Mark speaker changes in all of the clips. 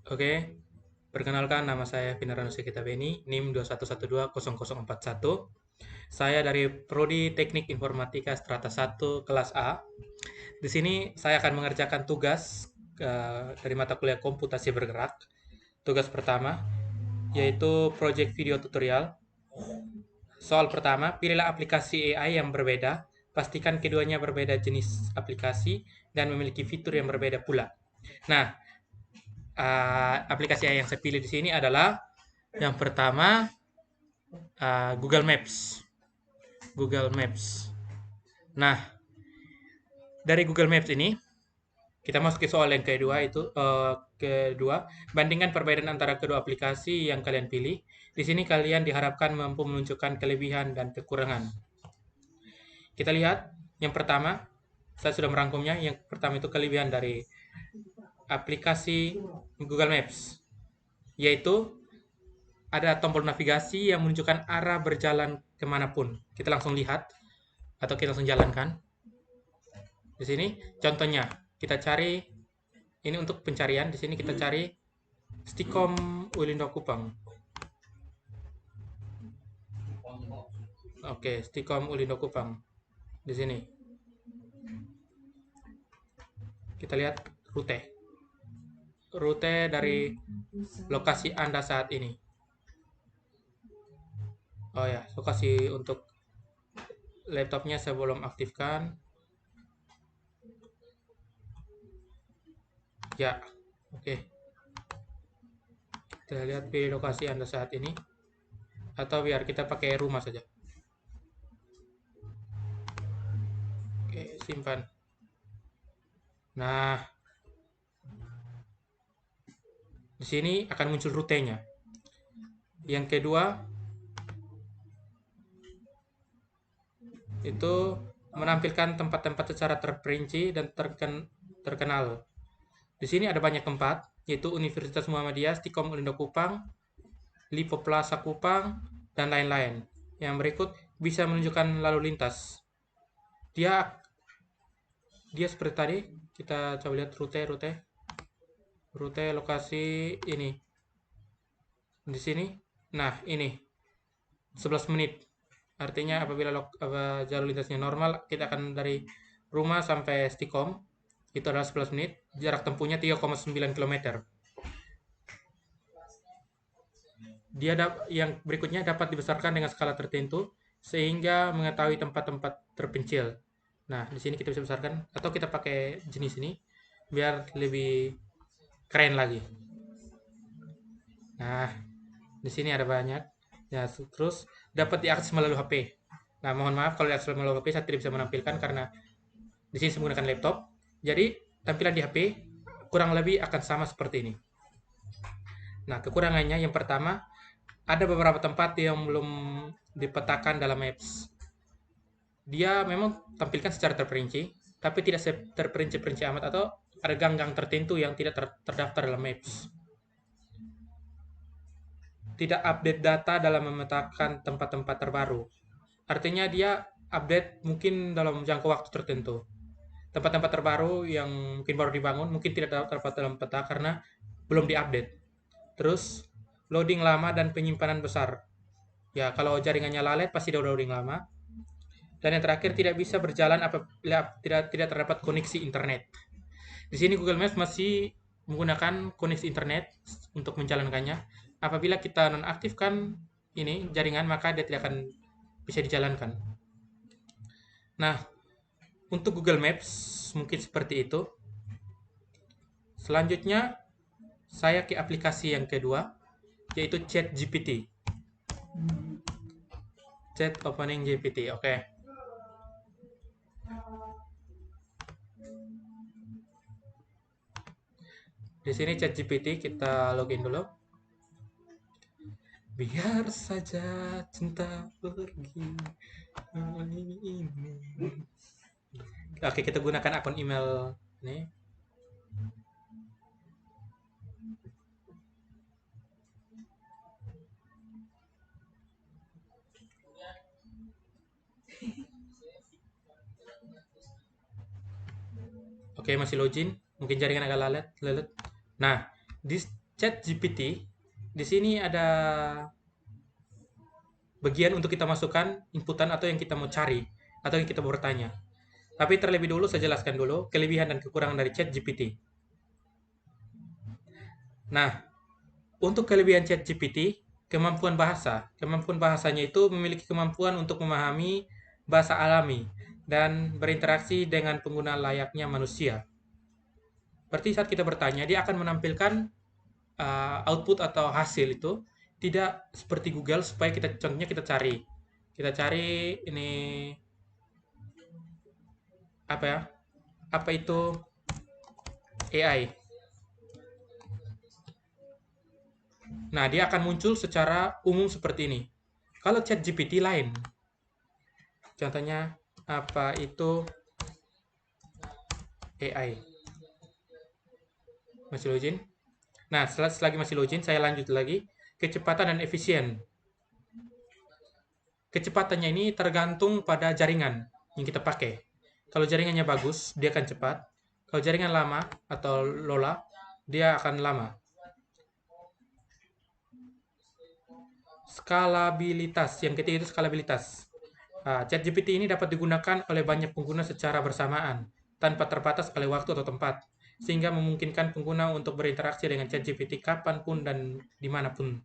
Speaker 1: Oke, perkenalkan nama saya Vinarano Sekitabeni, NIM 21120041. Saya dari Prodi Teknik Informatika Strata 1 kelas A. Di sini saya akan mengerjakan tugas dari mata kuliah komputasi bergerak. Tugas pertama yaitu project video tutorial. Soal pertama, pilihlah aplikasi AI yang berbeda. Pastikan keduanya berbeda jenis aplikasi dan memiliki fitur yang berbeda pula. Nah, aplikasi AI yang saya pilih di sini adalah yang pertama Google Maps. Google Maps. Nah, dari Google Maps ini kita masuk ke soal yang kedua itu kedua, bandingkan perbedaan antara kedua aplikasi yang kalian pilih. Di sini kalian diharapkan mampu menunjukkan kelebihan dan kekurangan. Kita lihat yang pertama, saya sudah merangkumnya. Yang pertama itu kelebihan dari aplikasi Google Maps, yaitu ada tombol navigasi yang menunjukkan arah berjalan kemanapun. Kita langsung lihat atau kita langsung jalankan. Di sini contohnya kita cari ini untuk pencarian. Di sini kita cari Stikom Ulindo Kupang. Oke, Stikom Ulindo Kupang. Di sini kita lihat rute. Rute dari lokasi Anda saat ini. Oh ya, lokasi untuk laptopnya saya belum aktifkan. Ya, oke. Kita lihat pilih lokasi Anda saat ini. Atau biar kita pakai rumah saja. Oke, simpan. Nah, di sini akan muncul rutenya. Yang kedua, itu menampilkan tempat-tempat secara terperinci dan terkenal. Di sini ada banyak tempat, yaitu Universitas Muhammadiyah, Stikom Ulindo Kupang, Lipo Plaza Kupang, dan lain-lain. Yang berikut bisa menunjukkan lalu lintas. Dia dia seperti tadi, kita coba lihat rute lokasi ini. Di sini, nah ini 11 menit. Artinya apabila jalur lintasnya normal, kita akan dari rumah sampai Stikom itu adalah 11 menit, jarak tempuhnya 3,9 km. Yang berikutnya dapat dibesarkan dengan skala tertentu sehingga mengetahui tempat-tempat terpencil. Nah, di sini kita bisa besarkan atau kita pakai jenis ini biar lebih keren lagi. Nah, di sini ada banyak. Ya, terus dapat diakses melalui HP. Nah, mohon maaf kalau diakses melalui HP saya tidak bisa menampilkan karena di sini saya menggunakan laptop. Jadi, tampilan di HP kurang lebih akan sama seperti ini. Nah, kekurangannya yang pertama, ada beberapa tempat yang belum dipetakan dalam Maps. Dia memang tampilkan secara terperinci, tapi tidak terperinci-perinci amat atau ada gang-gang tertentu yang tidak terdaftar dalam Maps. Tidak update data dalam memetakan tempat-tempat terbaru. Artinya dia update mungkin dalam jangka waktu tertentu. Tempat-tempat terbaru yang mungkin baru dibangun mungkin tidak terdapat dalam peta karena belum diupdate. Terus loading lama dan penyimpanan besar. Ya, kalau jaringannya lalet pasti udah loading lama. Dan yang terakhir tidak bisa berjalan apabila tidak terdapat koneksi internet. Di sini Google Maps masih menggunakan koneksi internet untuk menjalankannya. Apabila kita nonaktifkan ini jaringan maka dia tidak akan bisa dijalankan. Nah, untuk Google Maps mungkin seperti itu. Selanjutnya saya ke aplikasi yang kedua yaitu ChatGPT. Chat opening GPT. Oke. Di sini ChatGPT kita login dulu. Biar saja cinta pergi ini. Oke, kita gunakan akun email ini. Oke, masih login. Mungkin jaringan agak lelet. Nah, di ChatGPT di sini ada bagian untuk kita masukkan inputan atau yang kita mau cari atau yang kita mau bertanya. Tapi terlebih dulu saya jelaskan dulu kelebihan dan kekurangan dari ChatGPT. Nah, untuk kelebihan ChatGPT, kemampuan bahasa. Kemampuan bahasanya itu memiliki kemampuan untuk memahami bahasa alami dan berinteraksi dengan pengguna layaknya manusia. Berarti saat kita bertanya, dia akan menampilkan output atau hasil itu tidak seperti Google supaya kita contohnya kita cari ini apa ya? Apa itu AI? Nah, dia akan muncul secara umum seperti ini. Kalau ChatGPT lain, contohnya apa itu AI? Masih login? Nah, selagi masih login, saya lanjut lagi. Kecepatan dan efisien. Kecepatannya ini tergantung pada jaringan yang kita pakai. Kalau jaringannya bagus, dia akan cepat. Kalau jaringan lama atau lola, dia akan lama. Skalabilitas. Yang ketiga itu skalabilitas. ChatGPT ini dapat digunakan oleh banyak pengguna secara bersamaan, tanpa terbatas oleh waktu atau tempat, sehingga memungkinkan pengguna untuk berinteraksi dengan ChatGPT kapanpun dan dimanapun.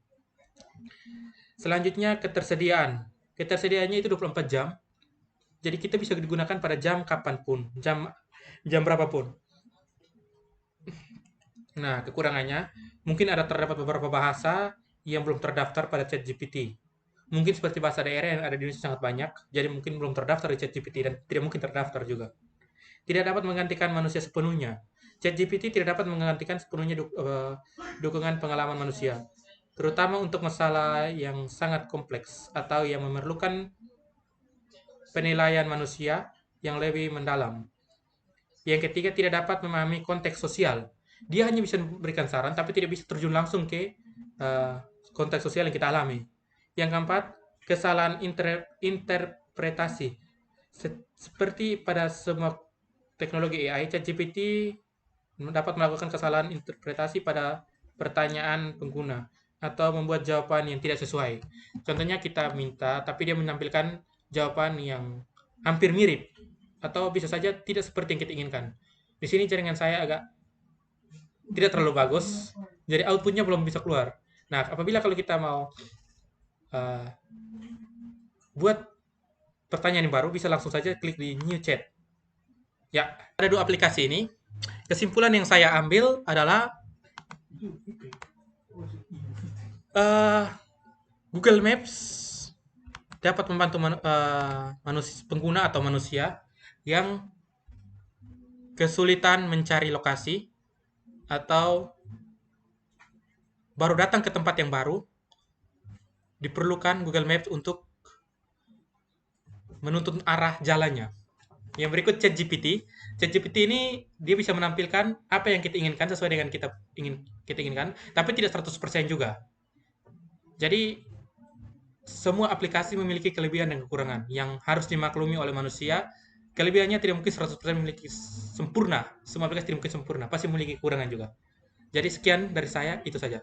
Speaker 1: Selanjutnya, ketersediaan. Ketersediaannya itu 24 jam, jadi kita bisa digunakan pada jam kapanpun, jam jam berapapun. Nah, kekurangannya, mungkin terdapat beberapa bahasa yang belum terdaftar pada ChatGPT. Mungkin seperti bahasa daerah yang ada di Indonesia sangat banyak, jadi mungkin belum terdaftar di ChatGPT dan tidak mungkin terdaftar juga. Tidak dapat menggantikan manusia sepenuhnya. ChatGPT tidak dapat menggantikan sepenuhnya dukungan pengalaman manusia, terutama untuk masalah yang sangat kompleks atau yang memerlukan penilaian manusia yang lebih mendalam. Yang ketiga, tidak dapat memahami konteks sosial. Dia hanya bisa memberikan saran, tapi tidak bisa terjun langsung ke konteks sosial yang kita alami. Yang keempat, kesalahan interpretasi. Seperti pada semua teknologi AI, ChatGPT dapat melakukan kesalahan interpretasi pada pertanyaan pengguna atau membuat jawaban yang tidak sesuai. Contohnya kita minta, tapi dia menampilkan jawaban yang hampir mirip atau bisa saja tidak seperti yang kita inginkan. Di sini jaringan saya agak tidak terlalu bagus, jadi outputnya belum bisa keluar. Nah, apabila kalau kita mau uh, buat pertanyaan yang baru, bisa langsung saja klik di New Chat. Ya, ada dua aplikasi ini. Kesimpulan yang saya ambil adalah uh, Google Maps dapat membantu pengguna atau manusia yang kesulitan mencari lokasi atau baru datang ke tempat yang baru, diperlukan Google Maps untuk menuntun arah jalannya. Yang berikut ChatGPT. ChatGPT ini dia bisa menampilkan apa yang kita inginkan sesuai dengan kita inginkan, tapi tidak 100% juga. Jadi semua aplikasi memiliki kelebihan dan kekurangan yang harus dimaklumi oleh manusia. Kelebihannya tidak mungkin 100% memiliki sempurna. Semua aplikasi tidak mungkin sempurna, pasti memiliki kekurangan juga. Jadi sekian dari saya, itu saja.